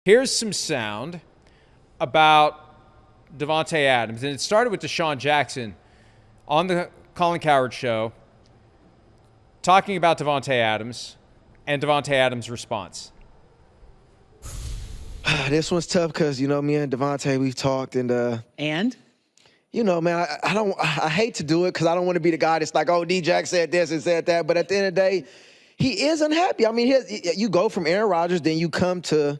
Here's some sound about Davante Adams. And it started with Deshaun Jackson on the Colin Cowherd show talking about Davante Adams and Davante Adams' response. This one's tough because, me and Davante, we've talked and man, I hate to do it because I don't want to be the guy that's like, oh, D-Jack said this and said that. But at the end of the day, he is unhappy. I mean, you go from Aaron Rodgers, then you come to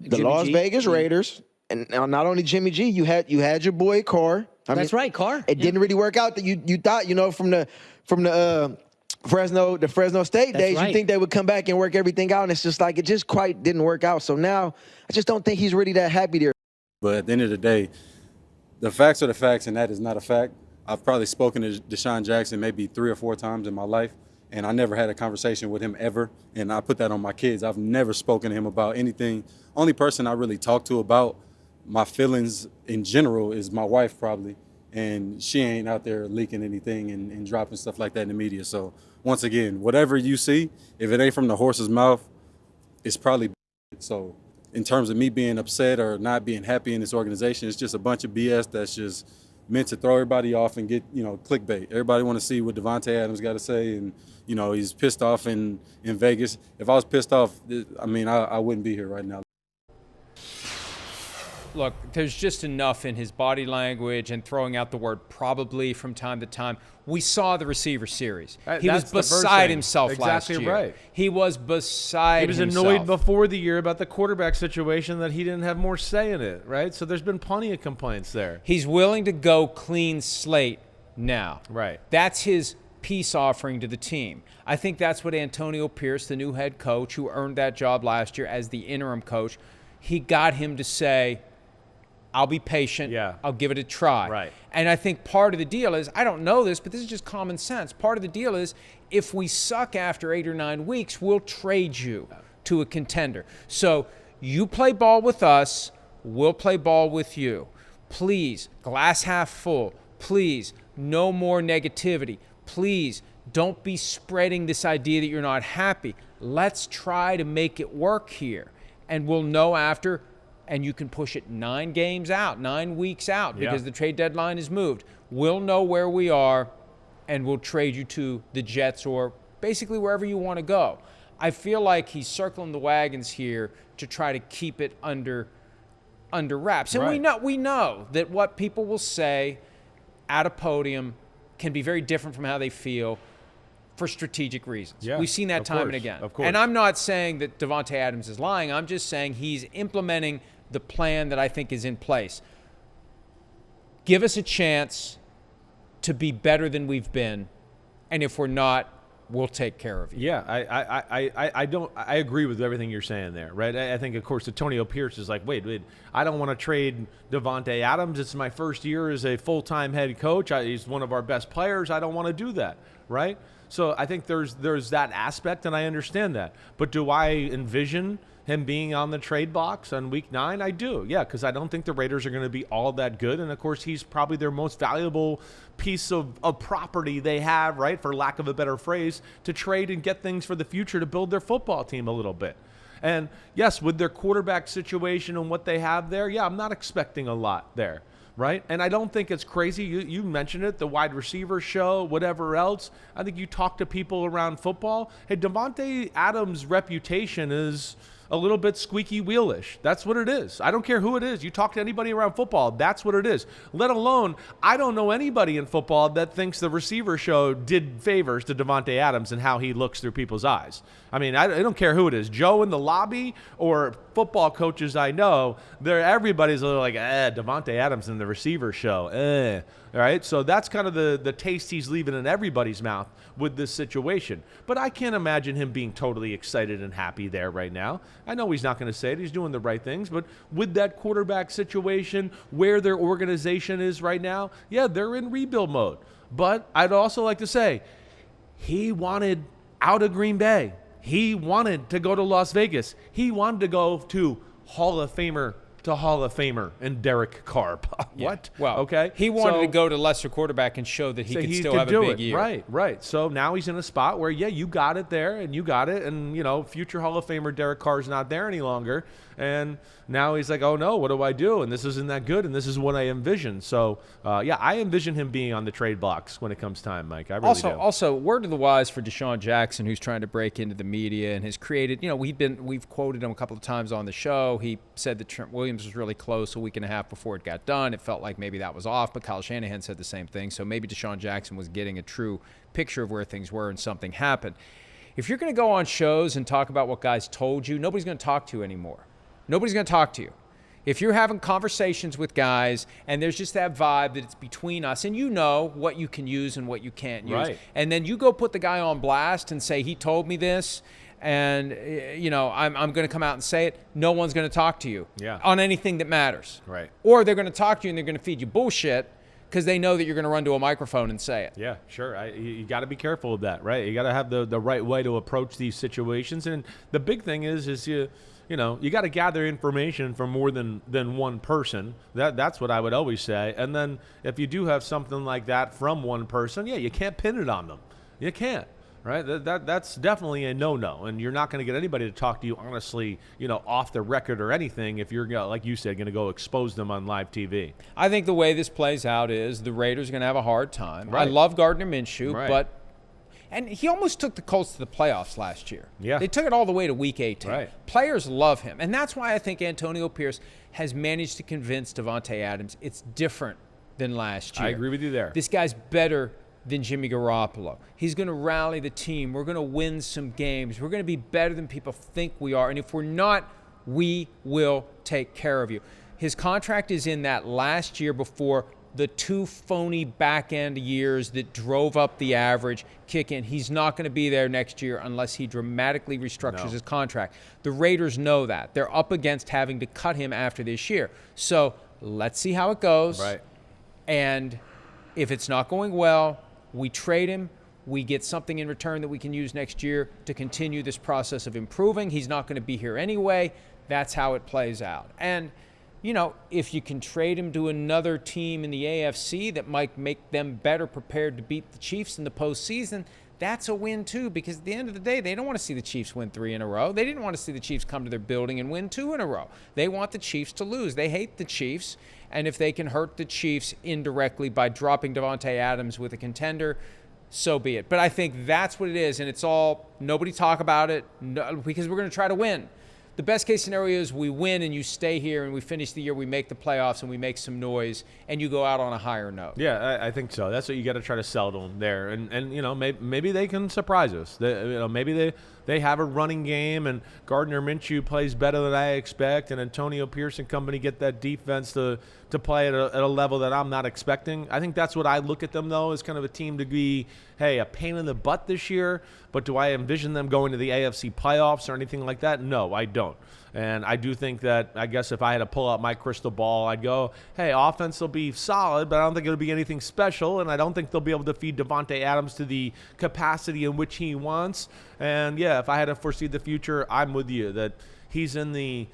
the Las Vegas Raiders, and now not only Jimmy G, you had your boy Carr. That's right, Carr. It didn't really work out that you thought, from the Fresno State days, you think they would come back and work everything out, and it's just like it just quite didn't work out. So now I just don't think he's really that happy there. But at the end of the day, the facts are the facts, and that is not a fact. I've probably spoken to Deshaun Jackson maybe 3 or 4 times in my life, and I never had a conversation with him ever, and I put that on my kids. I've never spoken to him about anything. Only person I really talk to about my feelings in general is my wife probably, and she ain't out there leaking anything and dropping stuff like that in the media. So once again, whatever you see, if it ain't from the horse's mouth, it's probably so. In terms of me being upset or not being happy in this organization, it's just a bunch of BS that's just meant to throw everybody off and get, clickbait. Everybody want to see what Davante Adams got to say, and, he's pissed off in Vegas. If I was pissed off, I wouldn't be here right now. Look, there's just enough in his body language and throwing out the word probably from time to time. We saw the receiver series. He was beside himself last year. Exactly right. He was beside himself. He was annoyed before the year about the quarterback situation that he didn't have more say in it, right? So there's been plenty of complaints there. He's willing to go clean slate now. Right. That's his peace offering to the team. I think that's what Antonio Pierce, the new head coach, who earned that job last year as the interim coach, he got him to say, I'll be patient. Yeah. I'll give it a try. Right. And I think part of the deal is, I don't know this, but this is just common sense. Part of the deal is, if we suck after 8 or 9 weeks, we'll trade you to a contender. So you play ball with us, we'll play ball with you. Please, glass half full. Please, no more negativity. Please, don't be spreading this idea that you're not happy. Let's try to make it work here. And we'll know after. And you can push it 9 games out, 9 weeks out, because the trade deadline is moved. We'll know where we are, and we'll trade you to the Jets or basically wherever you want to go. I feel like he's circling the wagons here to try to keep it under wraps. And we know that what people will say at a podium can be very different from how they feel for strategic reasons. Yeah, we've seen that time and again. And I'm not saying that Davante Adams is lying. I'm just saying he's implementing the plan that I think is in place. Give us a chance to be better than we've been, and if we're not, we'll take care of you. Yeah, I agree with everything you're saying there, right? I think, of course, Antonio Pierce is like, wait, I don't want to trade Davante Adams. It's my first year as a full-time head coach. He's one of our best players. I don't want to do that, right? So I think there's that aspect, and I understand that. But do I envision him being on the trade box on week 9? I do, yeah, because I don't think the Raiders are going to be all that good. And, of course, he's probably their most valuable piece of property they have, right, for lack of a better phrase, to trade and get things for the future to build their football team a little bit. And, yes, with their quarterback situation and what they have there, yeah, I'm not expecting a lot there. Right? And I don't think it's crazy. You mentioned it, the wide receiver show, whatever else. I think you talk to people around football. Hey, Davante Adams' reputation is a little bit squeaky wheelish. That's what it is. I don't care who it is. You talk to anybody around football, that's what it is. Let alone, I don't know anybody in football that thinks the receiver show did favors to Davante Adams and how he looks through people's eyes. I mean, I don't care who it is. Joe in the lobby or football coaches I know, everybody's a little like, Davante Adams in the receiver show, All right, so that's kind of the taste he's leaving in everybody's mouth with this situation. But I can't imagine him being totally excited and happy there right now. I know he's not going to say it. He's doing the right things. But with that quarterback situation, where their organization is right now, yeah, they're in rebuild mode. But I'd also like to say, he wanted out of Green Bay. He wanted to go to Las Vegas. He wanted to go to Hall of Famer to Hall of Famer and Derek Carr. What? Well, okay. He wanted to go to lesser quarterback and show that he could still have a big year. Right. So now he's in a spot where, you got it there and you got it. And, future Hall of Famer Derek Carr's not there any longer. And now he's like, oh, no, what do I do? And this isn't that good. And this is what I envision. So, I envision him being on the trade blocks when it comes time, Mike. I really do. Also, word to the wise for Deshaun Jackson, who's trying to break into the media and has created, we've quoted him a couple of times on the show. He said that Trent Williams was really close a week and a half before it got done. It felt like maybe that was off, but Kyle Shanahan said the same thing. So maybe Deshaun Jackson was getting a true picture of where things were and something happened. If you're going to go on shows and talk about what guys told you, nobody's going to talk to you anymore. Nobody's going to talk to you. If you're having conversations with guys and there's just that vibe that it's between us and you know what you can use and what you can't use, right, and then you go put the guy on blast and say, he told me this, and, I'm going to come out and say it, no one's going to talk to you on anything that matters. Right. Or they're going to talk to you and they're going to feed you bullshit because they know that you're going to run to a microphone and say it. Yeah, sure. You got to be careful of that, right? You got to have the right way to approach these situations. And the big thing is you got to gather information from more than one person. That's what I would always say. And then if you do have something like that from one person, you can't pin it on them. You can't, right? That's definitely a no-no. And you're not going to get anybody to talk to you honestly, off the record or anything if you're, like you said, going to go expose them on live TV. I think the way this plays out is the Raiders are going to have a hard time. Right. I love Gardner Minshew, right, and he almost took the Colts to the playoffs last year. Yeah. They took it all the way to Week 18. Right. Players love him. And that's why I think Antonio Pierce has managed to convince Davante Adams it's different than last year. I agree with you there. This guy's better than Jimmy Garoppolo. He's going to rally the team. We're going to win some games. We're going to be better than people think we are. And if we're not, we will take care of you. His contract is in that last year before the two phony back-end years that drove up the average kick in. He's not going to be there next year unless he dramatically restructures his contract. The Raiders know that. They're up against having to cut him after this year. So let's see how it goes. Right. And if it's not going well, we trade him. We get something in return that we can use next year to continue this process of improving. He's not going to be here anyway. That's how it plays out. And if you can trade him to another team in the AFC that might make them better prepared to beat the Chiefs in the postseason, that's a win too, because at the end of the day, they don't want to see the Chiefs win 3 in a row. They didn't want to see the Chiefs come to their building and win 2 in a row. They want the Chiefs to lose. They hate the Chiefs, and if they can hurt the Chiefs indirectly by dropping Davante Adams with a contender, so be it. But I think that's what it is, and it's all, nobody talk about it because we're going to try to win. The best case scenario is we win and you stay here and we finish the year, we make the playoffs and we make some noise and you go out on a higher note. Yeah, I think so. That's what you got to try to sell to them there. And maybe they can surprise us. Maybe they have a running game and Gardner Minshew plays better than I expect and Antonio Pierce and company get that defense to play at a level that I'm not expecting. I think that's what I look at them, though, as kind of a team to be, hey, a pain in the butt this year. But do I envision them going to the AFC playoffs or anything like that? No, I don't. And I do think that, I guess if I had to pull out my crystal ball, I'd go, hey, offense will be solid, but I don't think it'll be anything special, and I don't think they'll be able to feed Davante Adams to the capacity in which he wants. And, yeah, if I had to foresee the future, I'm with you that he's in the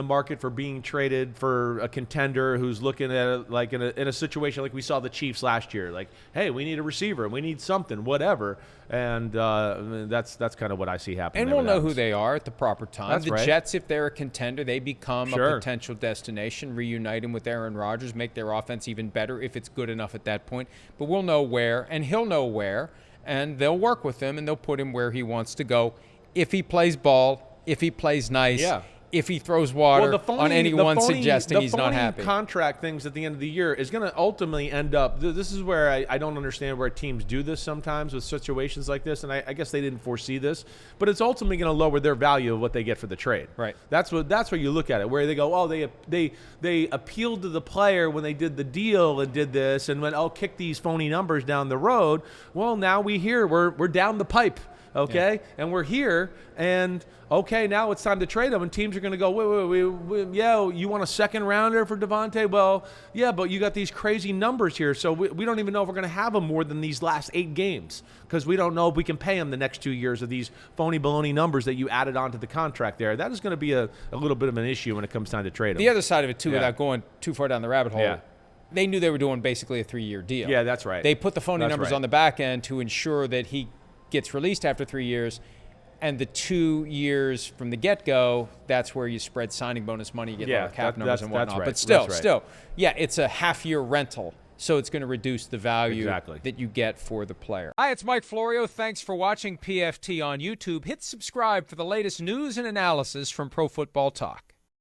market for being traded for a contender who's looking at it like in a situation like we saw the Chiefs last year. Like, hey, we need a receiver, we need something, whatever. And that's kind of what I see happening. And we'll know who they are at the proper time. That's the right. Jets, if they're a contender, they become a potential destination. Reunite him with Aaron Rodgers, make their offense even better if it's good enough at that point. But we'll know where, and he'll know where, and they'll work with him and they'll put him where he wants to go. If he plays ball, if he plays nice, if he throws water on anyone suggesting he's not happy. The contract things at the end of the year is going to ultimately end up, this is where I don't understand where teams do this sometimes with situations like this, and I guess they didn't foresee this, but it's ultimately going to lower their value of what they get for the trade. Right. That's where you look at it, where they go, oh, they appealed to the player when they did the deal and did this, and went, oh, kick these phony numbers down the road. Well, now we're down the pipe. okay? And we're here, and okay, now it's time to trade him, and teams are going to go, wait, yeah, you want a second rounder for Davante? Well, yeah, but you got these crazy numbers here, so we don't even know if we're going to have him more than these last 8 games because we don't know if we can pay him the next 2 years of these phony baloney numbers that you added onto the contract there. That is going to be a little bit of an issue when it comes time to trade him. The other side of it, too, without going too far down the rabbit hole, they knew they were doing basically a 3-year deal. Yeah, that's right. They put the phony numbers on the back end to ensure that he gets released after 3 years, and the 2 years from the get-go, that's where you spread signing bonus money, you get a lot of cap numbers and whatnot. Right. But still, it's a half-year rental, so it's going to reduce the value that you get for the player. Hi, it's Mike Florio. Thanks for watching PFT on YouTube. Hit subscribe for the latest news and analysis from Pro Football Talk.